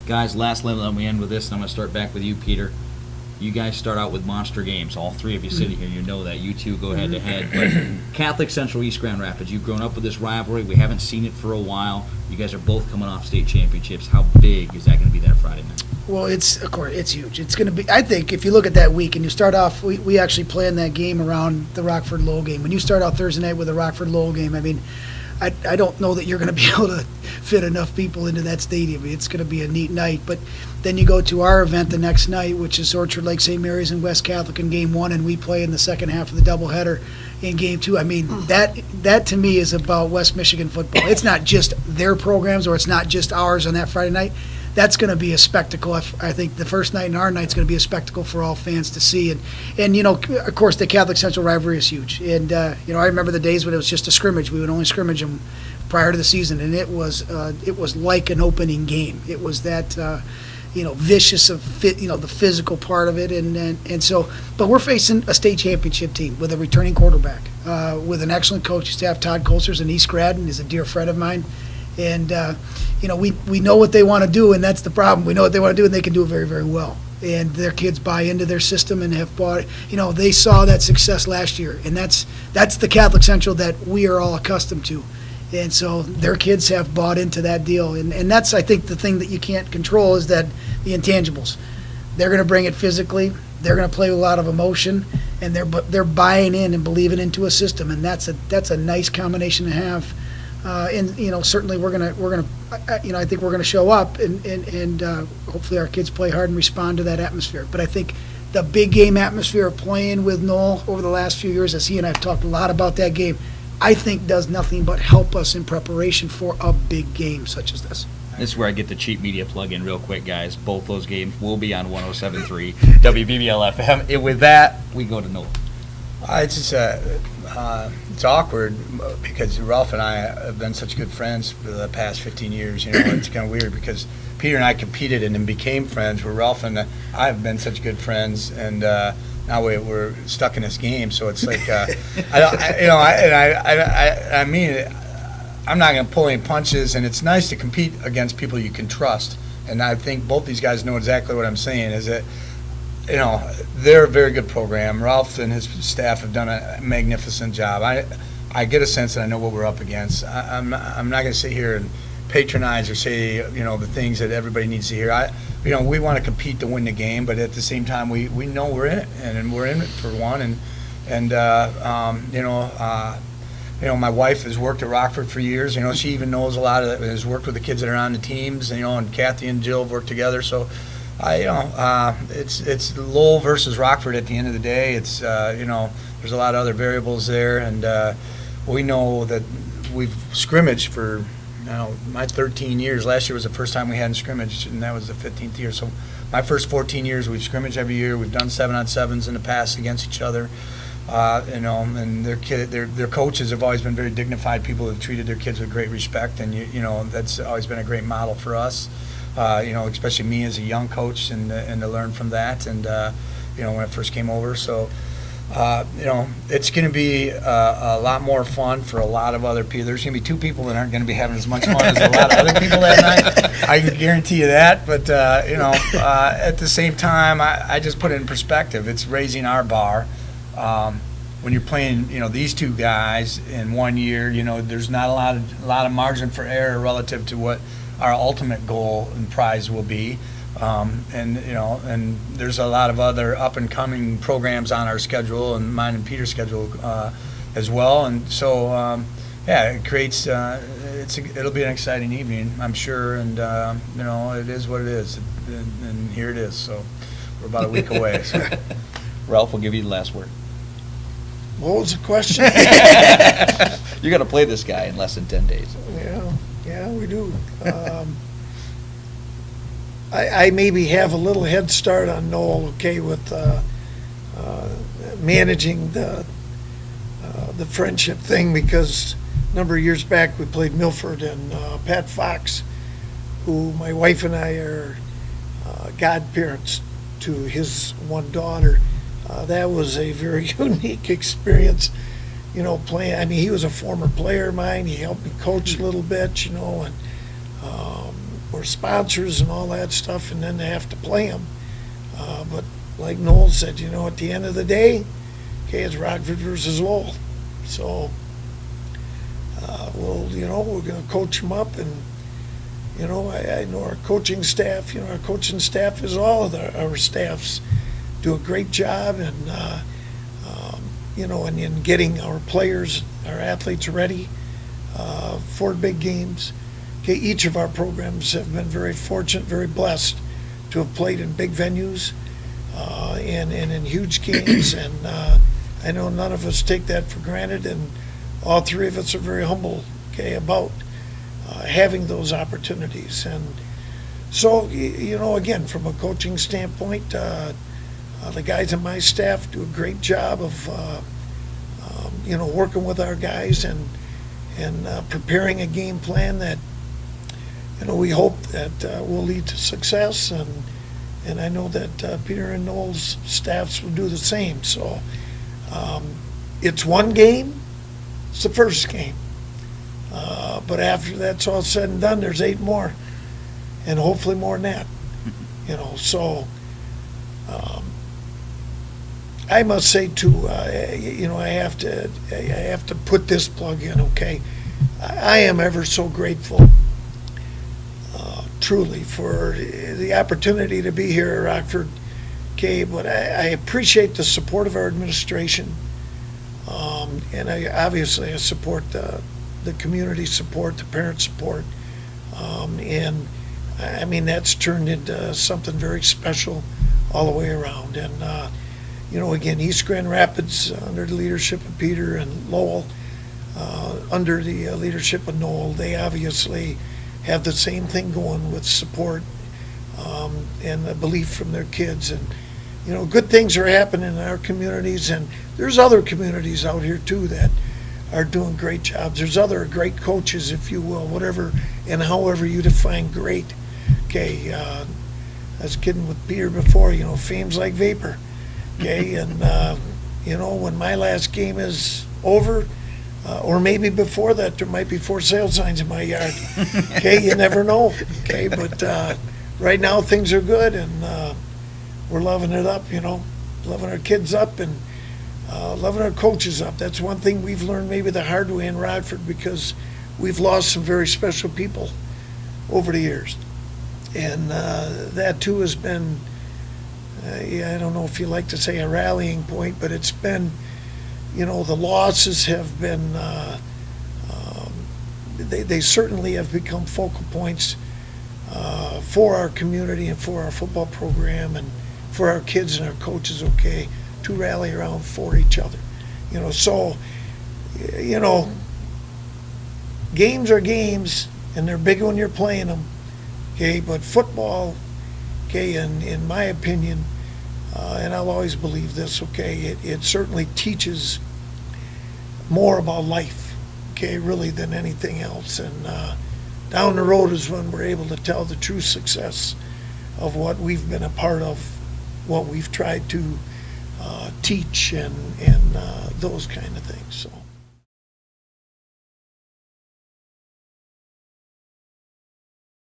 Guys, last level, and we end with this, and I'm going to start back with you, Peter. You guys start out with monster games. All three of you sitting here, you know that. You two go head to head. But Catholic Central East Grand Rapids, you've grown up with this rivalry. We haven't seen it for a while. You guys are both coming off state championships. How big is that going to be that Friday night? Well, of course, it's huge. It's going to be, I think, if you look at that week and you start off, we actually planned that game around the Rockford Lowell game. When you start out Thursday night with a Rockford Lowell game, I mean, I don't know that you're going to be able to fit enough people into that stadium. It's going to be a neat night. But then you go to our event the next night, which is Orchard Lake St. Mary's and West Catholic in Game 1, and we play in the second half of the doubleheader in Game 2. I mean, that to me is about West Michigan football. It's not just their programs or it's not just ours on that Friday night. That's going to be a spectacle. I think the first night and our night is going to be a spectacle for all fans to see. And of course, the Catholic Central rivalry is huge. And, I remember the days when it was just a scrimmage. We would only scrimmage them prior to the season, and it was like an opening game. It was that, vicious of the physical part of it. And so, but we're facing a state championship team with a returning quarterback, with an excellent coach staff. Todd Colster's an East grad and is a dear friend of mine. And, we know what they want to do, and that's the problem. We know what they want to do, and they can do it very, very well. And their kids buy into their system and have bought, they saw that success last year. And that's the Catholic Central that we are all accustomed to. And so their kids have bought into that deal. And that's, I think, the thing that you can't control is that the intangibles. They're going to bring it physically. They're going to play with a lot of emotion, and they're buying in and believing into a system. And that's a nice combination to have. Certainly we're gonna I think we're gonna show up and hopefully our kids play hard and respond to that atmosphere. But I think the big game atmosphere of playing with Noel over the last few years, as he and I have talked a lot about that game, I think does nothing but help us in preparation for a big game such as this. This is where I get the cheap media plug in real quick, guys. Both those games will be on 107.3 WBBL FM. And with that, we go to Noel. It's awkward because Ralph and I have been such good friends for the past 15 years. It's kind of weird because Peter and I competed and then became friends, where Ralph and I have been such good friends, and now we're stuck in this game. So it's like I mean, I'm not going to pull any punches, and it's nice to compete against people you can trust. And I think both these guys know exactly what I'm saying. Is that they're a very good program. Ralph and his staff have done a magnificent job. I get a sense that I know what we're up against. I'm not going to sit here and patronize or say the things that everybody needs to hear. We want to compete to win the game, but at the same time we know we're in it, and we're in it for one. My wife has worked at Rockford for years. She even knows a lot of has worked with the kids that are on the teams. And Kathy and Jill have worked together. So. It's Lowell versus Rockford at the end of the day. It's there's a lot of other variables there, and we know that we've scrimmaged for my 13 years. Last year was the first time we hadn't scrimmaged, and that was the 15th year. So my first 14 years we've scrimmaged every year. We've done 7-on-7s in the past against each other. And their coaches have always been very dignified people who've treated their kids with great respect, and that's always been a great model for us. Especially me as a young coach, and to learn from that, and when I first came over. So, it's going to be a lot more fun for a lot of other people. There's going to be two people that aren't going to be having as much fun as a lot of other people that night. I can guarantee you that. But at the same time, I just put it in perspective. It's raising our bar. When you're playing, these two guys in 1 year, there's not a lot of margin for error relative to what our ultimate goal and prize will be, and there's a lot of other up and coming programs on our schedule, and mine and Peter's schedule as well, and so it creates it'll be an exciting evening, I'm sure, and it is what it is, and here it is. So we're about a week away. So. Ralph will give you the last word. What was the question? You're going to play this guy in less than 10 days. Yeah, we do. I maybe have a little head start on Noel, with managing the friendship thing, because a number of years back we played Milford, and Pat Fox, who my wife and I are godparents to his one daughter, that was a very unique experience. Playing. I mean, he was a former player of mine. He helped me coach a little bit, and for sponsors and all that stuff, and then they have to play them. But like Noel said, at the end of the day, okay, it's Rockford versus Lowell. So, we're going to coach them up, and, I know our coaching staff, our coaching staff is all of our staffs do a great job, and, and in getting our players, our athletes ready for big games. Okay, each of our programs have been very fortunate, very blessed to have played in big venues and in huge games, and I know none of us take that for granted, and all three of us are very humble, okay, about having those opportunities. And so, again, from a coaching standpoint, the guys on my staff do a great job of, working with our guys and preparing a game plan that, we hope that will lead to success. And I know that Peter and Noel's staffs will do the same. So it's one game. It's the first game. But after that's all said and done, there's 8 more, and hopefully more than that. So I must say too, I have to put this plug in. Okay, I am ever so grateful, truly, for the opportunity to be here at Rockford. Okay, but I appreciate the support of our administration, and I support the community support, the parent support, and I mean that's turned into something very special all the way around. And again, East Grand Rapids under the leadership of Peter, and Lowell under the leadership of Noel, they obviously have the same thing going with support and the belief from their kids. And good things are happening in our communities, and there's other communities out here too that are doing great jobs. There's other great coaches, if you will, whatever and however you define great. Okay, I was kidding with Peter before, fame's like vapor. Okay, and when my last game is over, or maybe before that, there might be for sale signs in my yard. Okay, you never know. Okay, but right now things are good, and we're loving it up, loving our kids up, and loving our coaches up. That's one thing we've learned maybe the hard way in Rockford, because we've lost some very special people over the years. And that too has been, I don't know if you like to say a rallying point, but it's been, the losses have been, they certainly have become focal points for our community and for our football program and for our kids and our coaches, okay, to rally around for each other. So, games are games, and they're big when you're playing them, okay, but football, okay, in my opinion, and I'll always believe this, okay, it certainly teaches more about life, okay, really than anything else. And down the road is when we're able to tell the true success of what we've been a part of, what we've tried to teach, and those kind of things. So.